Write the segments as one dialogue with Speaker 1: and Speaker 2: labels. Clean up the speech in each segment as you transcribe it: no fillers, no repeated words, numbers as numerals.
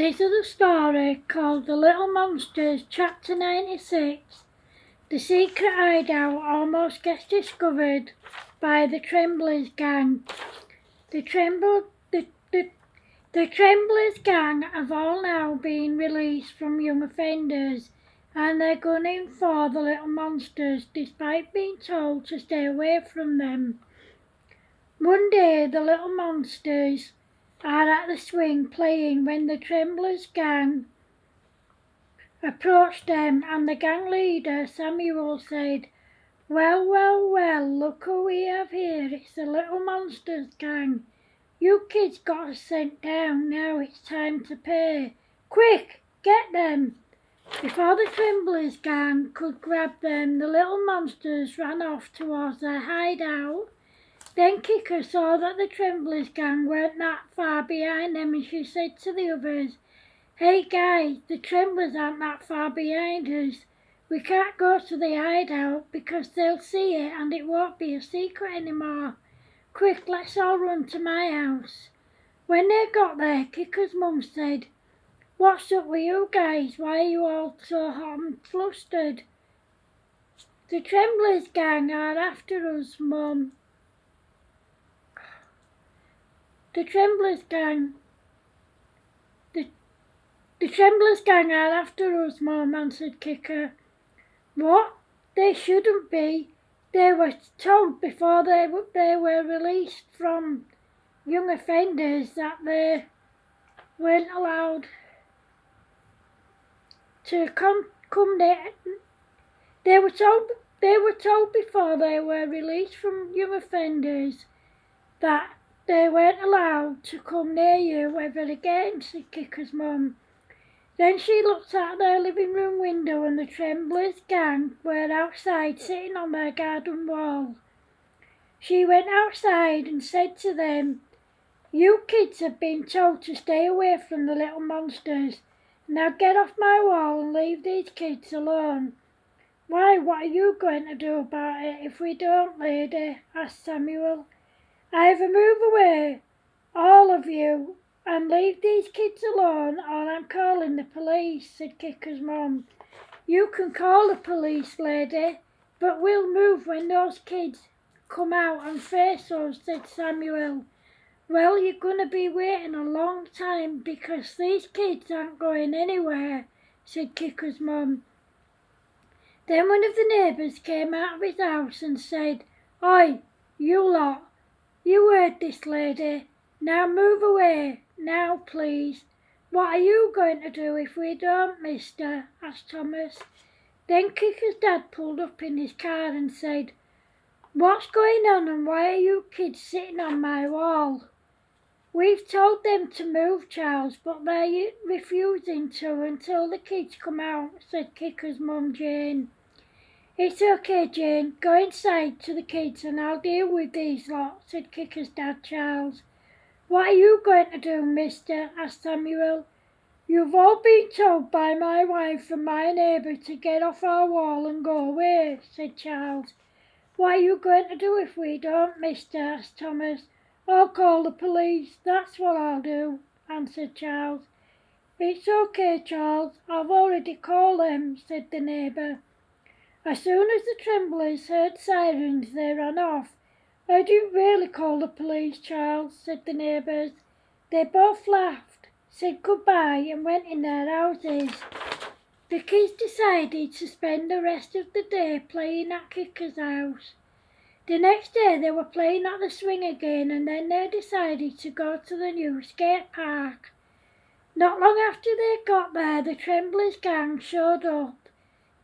Speaker 1: This is a story called The Little Monsters, Chapter 96. The secret hideout almost gets discovered by the Tremblers gang. The Tremblers gang have all now been released from young offenders, and they're gunning for the little monsters despite being told to stay away from them. One day the little monsters are at the swing playing when the Tremblers gang approached them, and the gang leader, Samuel, said, well, look who we have here. It's the Little Monsters gang. You kids got us sent down, now it's time to pay. Quick, get them! Before the Tremblers gang could grab them, the Little Monsters ran off towards their hideout. Then Kicker saw that the Tremblers gang weren't that far behind them, and she said to the others, hey guys, the Tremblers aren't that far behind us. We can't go to the hideout because they'll see it and it won't be a secret anymore. Quick, let's all run to my house. When they got there, Kicker's mum said, what's up with you guys? Why are you all so hot and flustered? The Tremblers gang are after us, Mum. The Tremblers gang are after us, Mum, answered Kicker. What? They shouldn't be. They were told before they were released from young offenders that they weren't allowed to come there. They were told before they were released from young offenders that they weren't allowed to come near you ever again, said Kicker's mum. Then she looked out their living room window, and the Tremblers gang were outside sitting on their garden wall. She went outside and said to them, you kids have been told to stay away from the little monsters. Now get off my wall and leave these kids alone. Why, what are you going to do about it if we don't, lady? Asked Samuel. Either move away, all of you, and leave these kids alone, or I'm calling the police, said Kicker's mum. You can call the police, lady, but we'll move when those kids come out and face us, said Samuel. Well, you're going to be waiting a long time because these kids aren't going anywhere, said Kicker's mum. Then one of the neighbours came out of his house and said, oi, you lot, you heard this lady. Now move away, now please. What are you going to do if we don't, mister? Asked Thomas. Then Kicker's dad pulled up in his car and said, what's going on and why are you kids sitting on my wall? We've told them to move, Charles, but they're refusing to until the kids come out, said Kicker's mum, Jane. It's okay, Jane. Go inside to the kids and I'll deal with these lot, said Kicker's dad, Charles. What are you going to do, mister? Asked Samuel. You've all been told by my wife and my neighbour to get off our wall and go away, said Charles. What are you going to do if we don't, mister? Asked Thomas. I'll call the police, that's what I'll do, answered Charles. It's okay, Charles, I've already called them, said the neighbour. As soon as the Tremblers heard sirens, they ran off. I didn't really call the police, Charles, said the neighbours. They both laughed, said goodbye and went in their houses. The kids decided to spend the rest of the day playing at Kicker's house. The next day they were playing at the swing again, and then they decided to go to the new skate park. Not long after they got there, the Tremblers gang showed up.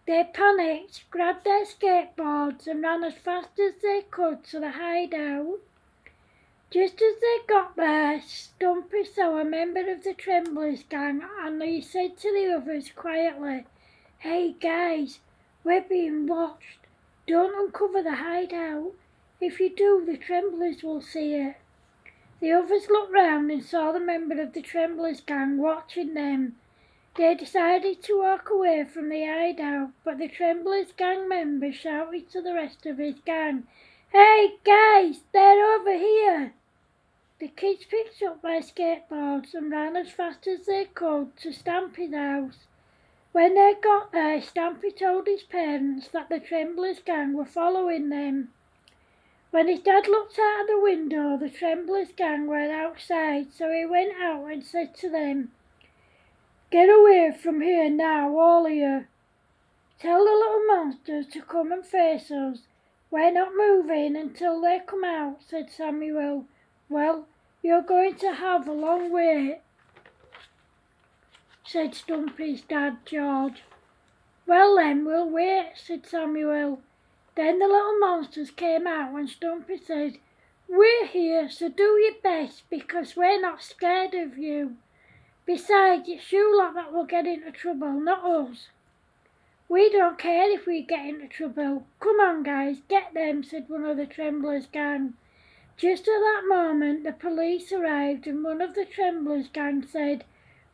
Speaker 1: They panicked, grabbed their skateboards and ran as fast as they could to the hideout. Just as they got there, Stumpy saw a member of the Tremblers gang and he said to the others quietly, hey guys, we're being watched. Don't uncover the hideout. If you do, the Tremblers will see it. The others looked round and saw the member of the Tremblers gang watching them. They decided to walk away from the hideout, but the Tremblers gang member shouted to the rest of his gang, hey guys, they're over here. The kids picked up their skateboards and ran as fast as they could to Stampy's house. When they got there, Stampy told his parents that the Tremblers gang were following them. When his dad looked out of the window, the Tremblers gang were outside, so he went out and said to them, "Get away from here now, all of you. Tell the little monsters to come and face us. We're not moving until they come out," said Samuel. "Well, you're going to have a long wait," said Stumpy's dad, George. "Well then, we'll wait," said Samuel. Then the little monsters came out and Stumpy said, "We're here, so do your best because we're not scared of you. Besides, it's you lot that will get into trouble, not us." "We don't care if we get into trouble. Come on, guys, get them," said one of the Tremblers' gang. Just at that moment, the police arrived and one of the Tremblers' gang said,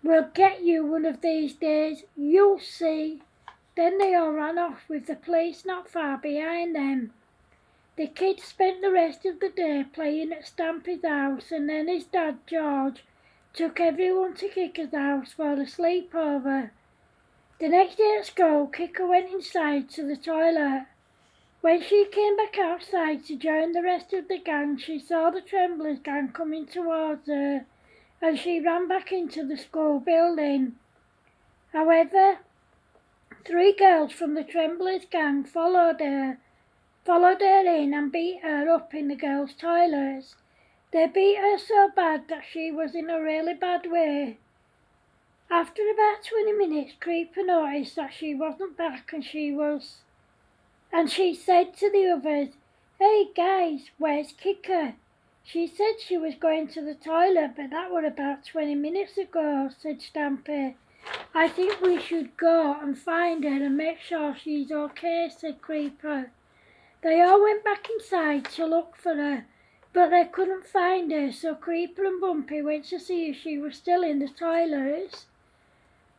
Speaker 1: "We'll get you one of these days, you'll see." Then they all ran off with the police not far behind them. The kids spent the rest of the day playing at Stampy's house, and then his dad, George, took everyone to Kicker's house for a sleepover. The next day at school, Kicker went inside to the toilet. When she came back outside to join the rest of the gang, she saw the Tremblers gang coming towards her, and she ran back into the school building. However, 3 girls from the Tremblers gang followed her in and beat her up in the girls' toilets. They beat her so bad that she was in a really bad way. After about 20 minutes, Creeper noticed that she wasn't back and she said to the others, "Hey guys, where's Kicker?" "She said she was going to the toilet, but that was about 20 minutes ago," said Stampy. "I think we should go and find her and make sure she's okay," said Creeper. They all went back inside to look for her, but they couldn't find her, so Creeper and Bumpy went to see if she was still in the toilets.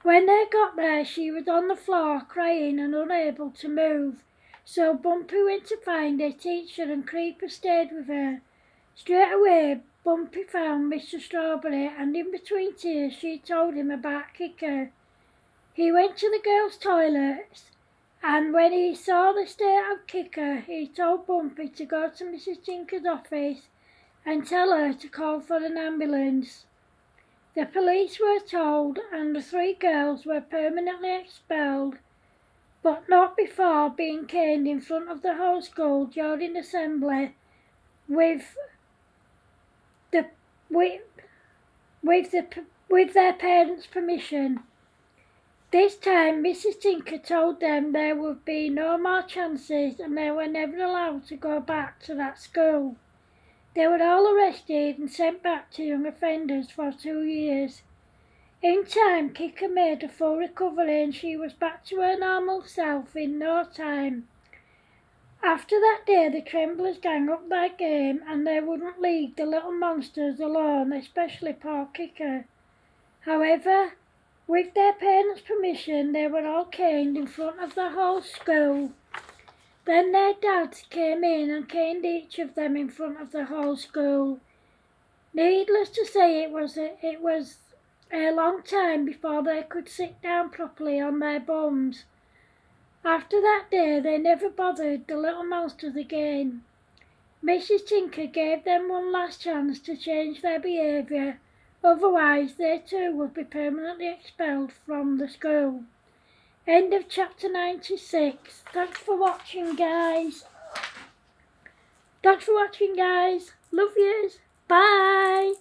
Speaker 1: When they got there, she was on the floor crying and unable to move, so Bumpy went to find her teacher and Creeper stayed with her. Straight away, Bumpy found Mr. Strawberry, and in between tears she told him about Kicker. He went to the girls' toilets, and when he saw the state of Kicker, he told Bumpy to go to Mrs. Tinker's office and tell her to call for an ambulance. The police were told, and the 3 girls were permanently expelled, but not before being caned in front of the whole school during assembly with their parents' permission. This time, Mrs. Tinker told them there would be no more chances and they were never allowed to go back to that school. They were all arrested and sent back to young offenders for 2 years. In time, Kicker made a full recovery and she was back to her normal self in no time. After that day, the Tremblers gang upped their game and they wouldn't leave the little monsters alone, especially poor Kicker. However, with their parents' permission, they were all caned in front of the whole school. Then their dads came in and caned each of them in front of the whole school. Needless to say, it was a long time before they could sit down properly on their bums. After that day, they never bothered the little monsters again. Mrs. Tinker gave them one last chance to change their behaviour, otherwise they too would be permanently expelled from the school. End of chapter 96. Thanks for watching, guys. Love yous. Bye.